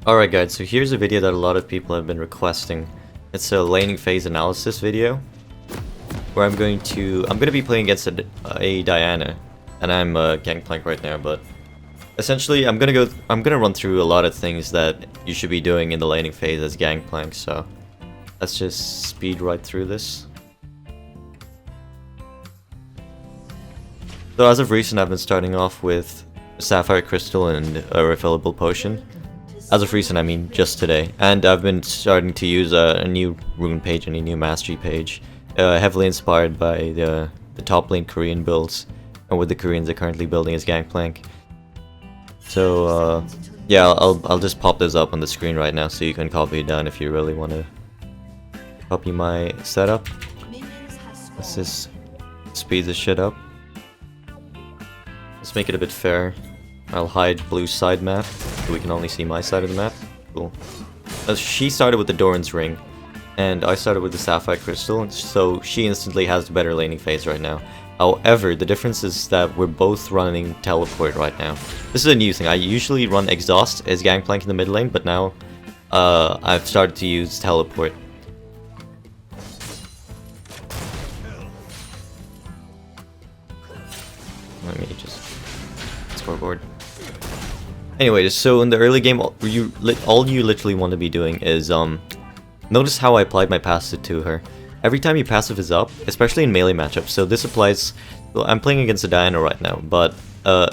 Alright guys, so here's a video that a lot of people have been requesting. It's a laning phase analysis video where I'm going to be playing against a Diana, and I'm Gangplank right now, but essentially I'm gonna run through a lot of things that you should be doing in the laning phase as Gangplank, so let's just speed right through this. So as of recent I've been starting off with Sapphire Crystal and a refillable potion. As of recent, I mean just today, and I've been starting to use a new rune page and a new mastery page, heavily inspired by the top lane Korean builds, and what the Koreans are currently building as Gangplank. So yeah, I'll just pop this up on the screen right now, so you can copy it down if you really want to copy my setup. Let's just speed this shit up. Let's make it a bit fair. I'll hide blue side map, so we can only see my side of the map. Cool. She started with the Doran's Ring, and I started with the Sapphire Crystal, so she instantly has the better laning phase right now. However, the difference is that we're both running Teleport right now. This is a new thing. I usually run Exhaust as Gangplank in the mid lane, but now I've started to use Teleport. Let me just scoreboard. Anyway, so in the early game, all you literally want to be doing is, notice how I applied my passive to her. Every time your passive is up, especially in melee matchups, so this applies, well, I'm playing against a Diana right now, but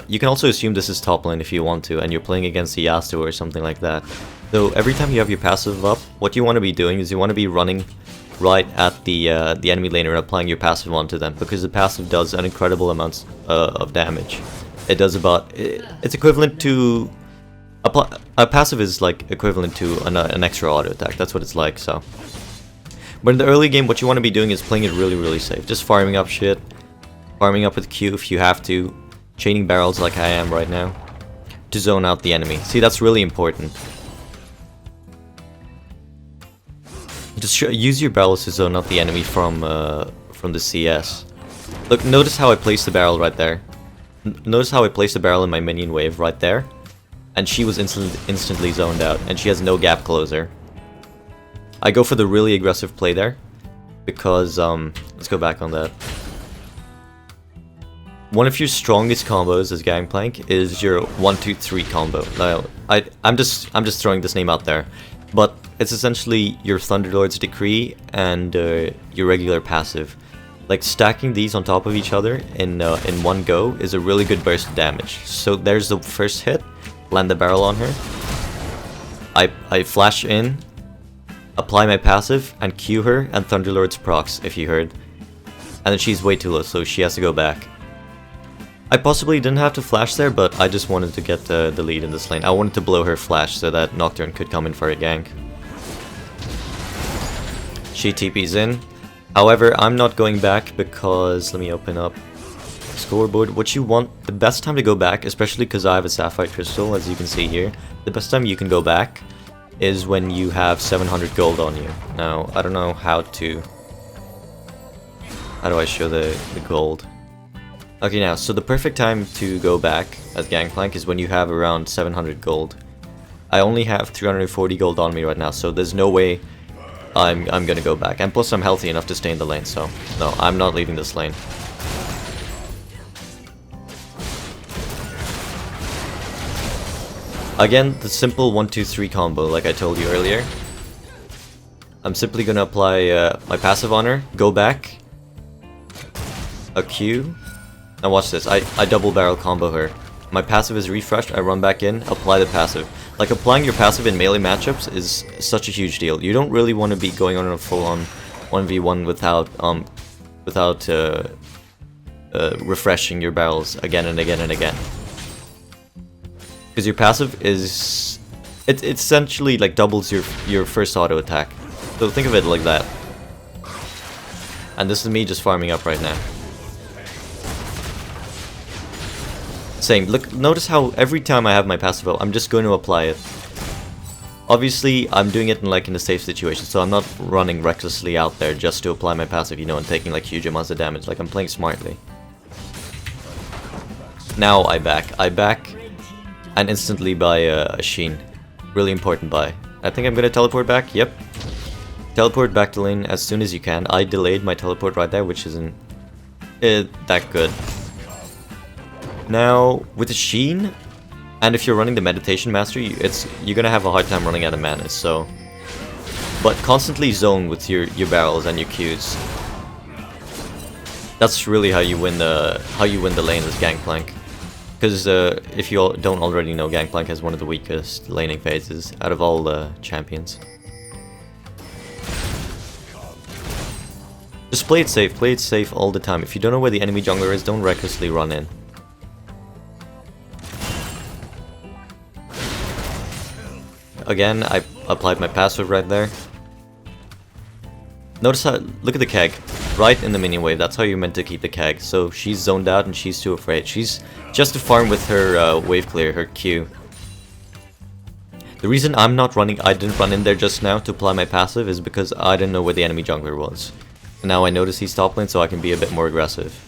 you can also assume this is top lane if you want to, and you're playing against a Yasuo or something like that. So every time you have your passive up, what you want to be doing is you want to be running right at the enemy laner and applying your passive onto them, because the passive does an incredible amount of damage. It does about, it's equivalent to, a passive is like equivalent to an extra auto attack, that's what it's like, so. But in the early game, what you want to be doing is playing it really safe, just farming up shit, farming up with Q if you have to, chaining barrels like I am right now, to zone out the enemy. See, that's really important. Just use your barrels to zone out the enemy from the CS. Look, notice how I placed the barrel right there. Notice how I placed the barrel in my minion wave right there, and she was instantly zoned out, and she has no gap closer. I go for the really aggressive play there, because, let's go back on that. One of your strongest combos as Gangplank is your 1-2-3 combo. Now, I'm just throwing this name out there, but it's essentially your Thunderlord's Decree and your regular passive. Like, stacking these on top of each other in one go is a really good burst of damage. So there's the first hit, land the barrel on her. I flash in, apply my passive, and Q her, and Thunderlord's procs, if you heard. And then she's way too low, so she has to go back. I possibly didn't have to flash there, but I just wanted to get the lead in this lane. I wanted to blow her flash so that Nocturne could come in for a gank. She TP's in. However, I'm not going back because, let me open up scoreboard. What you want, the best time to go back, especially because I have a Sapphire Crystal, as you can see here, the best time you can go back is when you have 700 gold on you. Now, I don't know how do I show the gold? Okay, now, so the perfect time to go back as Gangplank is when you have around 700 gold. I only have 340 gold on me right now, so there's no way I'm gonna go back. And plus I'm healthy enough to stay in the lane, so no, I'm not leaving this lane. Again, the simple 1-2-3 combo like I told you earlier. I'm simply gonna apply my passive on her, go back, a Q. Now watch this, I double barrel combo her. My passive is refreshed, I run back in, apply the passive. Like, applying your passive in melee matchups is such a huge deal. You don't really want to be going on a full-on 1v1 without refreshing your barrels again and again and again. Because your passive is... It essentially, like, doubles your first auto attack. So think of it like that. And this is me just farming up right now. Same. Look, notice how every time I have my passive out, I'm just going to apply it. Obviously, I'm doing it in a safe situation, so I'm not running recklessly out there just to apply my passive, you know, and taking like huge amounts of damage. Like, I'm playing smartly. Now I back, and instantly buy a Sheen. Really important buy. I think I'm gonna teleport back. Yep. Teleport back to lane as soon as you can. I delayed my teleport right there, which isn't that good. Now, with the Sheen, and if you're running the Meditation Master, you're gonna have a hard time running out of mana, so... But constantly zone with your barrels and your Qs. That's really how you win the lane as Gangplank. Because if you don't already know, Gangplank has one of the weakest laning phases out of all the champions. Just play it safe all the time. If you don't know where the enemy jungler is, don't recklessly run in. Again, I applied my passive right there. Notice how, look at the keg, right in the minion wave, that's how you're meant to keep the keg. So she's zoned out and she's too afraid. She's just to farm with her wave clear, her Q. The reason I didn't run in there just now to apply my passive is because I didn't know where the enemy jungler was. And now I notice he's top lane, so I can be a bit more aggressive.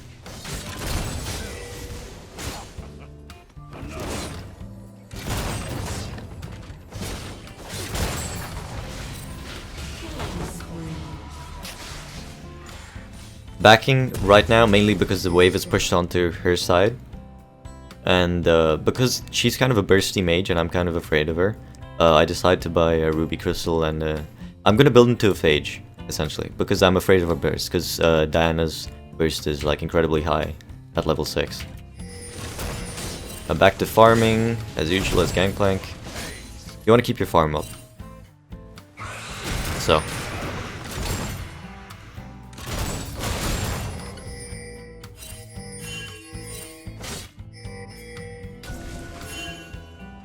Backing right now mainly because the wave is pushed onto her side. And because she's kind of a bursty mage and I'm kind of afraid of her, I decided to buy a ruby crystal and I'm gonna build into a phage, essentially, because I'm afraid of her burst, because Diana's burst is like incredibly high at level 6. Back to farming, as usual as Gangplank. You want to keep your farm up. So.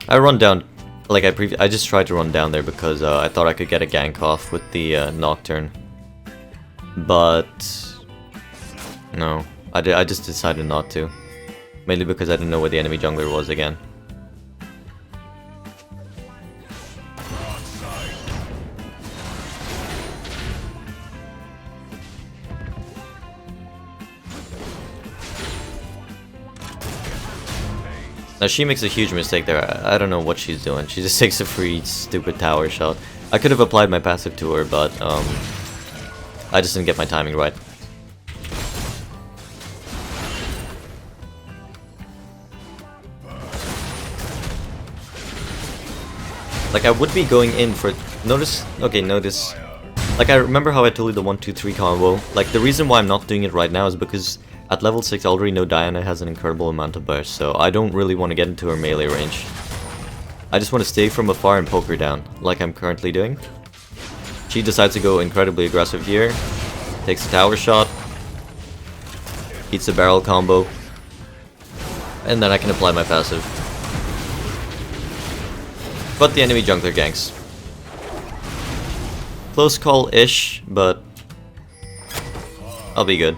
I run down, like I just tried to run down there because I thought I could get a gank off with the Nocturne. But no, I just decided not to. Mainly because I didn't know where the enemy jungler was again. Now she makes a huge mistake there. I don't know what she's doing. She just takes a free stupid tower shot. I could have applied my passive to her, but I just didn't get my timing right. Like I would be going in for notice. Like I remember how I told you the 1-2-3 combo. Like the reason why I'm not doing it right now is because at level 6 I already know Diana has an incredible amount of burst, so I don't really want to get into her melee range. I just want to stay from afar and poke her down, like I'm currently doing. She decides to go incredibly aggressive here, takes a tower shot, eats a barrel combo, and then I can apply my passive. But the enemy jungler ganks. Close call-ish, but I'll be good.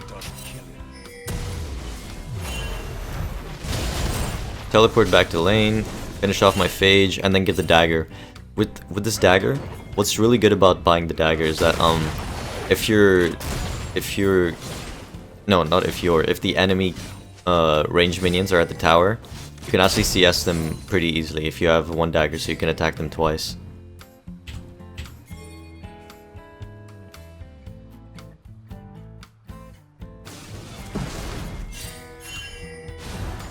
Teleport back to lane, finish off my phage, and then get the dagger. With this dagger, what's really good about buying the dagger is that if the enemy ranged minions are at the tower, you can actually CS them pretty easily if you have one dagger, so you can attack them twice.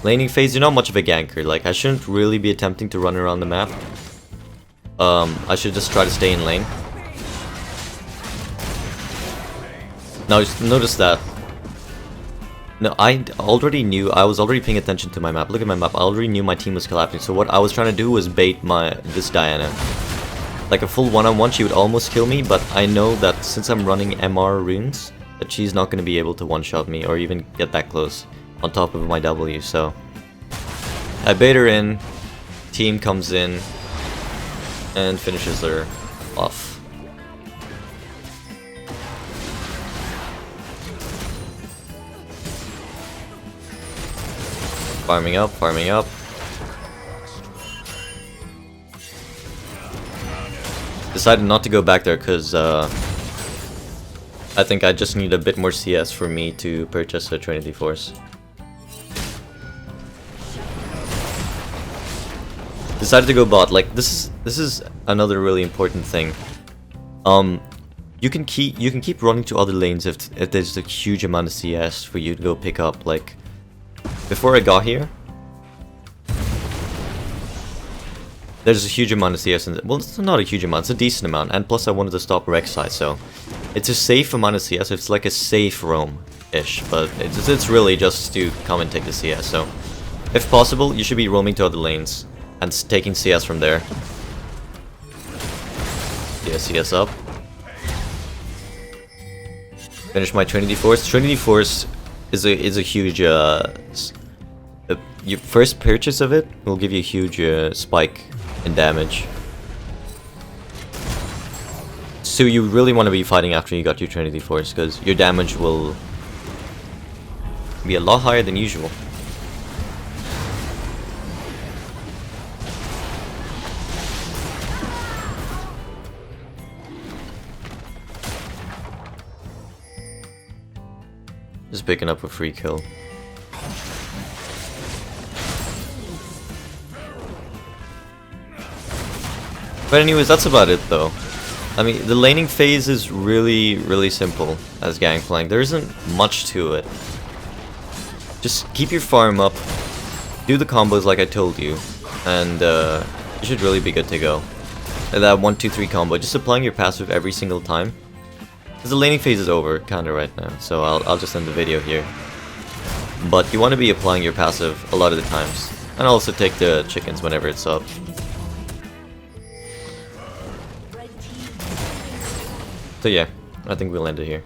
Laning phase, you're not much of a ganker. Like, I shouldn't really be attempting to run around the map. I should just try to stay in lane. Now, notice that. No, I was already paying attention to my map. Look at my map, I already knew my team was collapsing. So what I was trying to do was bait this Diana. Like a full one-on-one, she would almost kill me, but I know that since I'm running MR runes, that she's not going to be able to one-shot me or even get that close on top of my W, so I bait her in, team comes in, and finishes her off. Farming up, farming up. Decided not to go back there because I think I just need a bit more CS for me to purchase a Trinity Force. decided to go bot. Like this is another really important thing. You can keep running to other lanes if there's a huge amount of CS for you to go pick up. Like before I got here, there's a huge amount of CS, well, it's not a huge amount, it's a decent amount, and plus I wanted to stop Rek'Sai, so it's a safe amount of CS. It's like a safe roam-ish, but it's really just to come and take the CS. So if possible, you should be roaming to other lanes and taking CS from there. Yeah, CS up. Finish my Trinity Force. Trinity Force is a huge your first purchase of it will give you a huge spike in damage. So you really want to be fighting after you got your Trinity Force, because your damage will be a lot higher than usual. Just picking up a free kill. But anyways, that's about it though. I mean, the laning phase is really simple as Gangplank. There isn't much to it. Just keep your farm up, do the combos like I told you, and you should really be good to go. And that 1-2-3 combo, just applying your passive every single time. Because the laning phase is over, kinda right now, so I'll just end the video here. But you want to be applying your passive a lot of the times, and also take the chickens whenever it's up. So yeah, I think we'll end it here.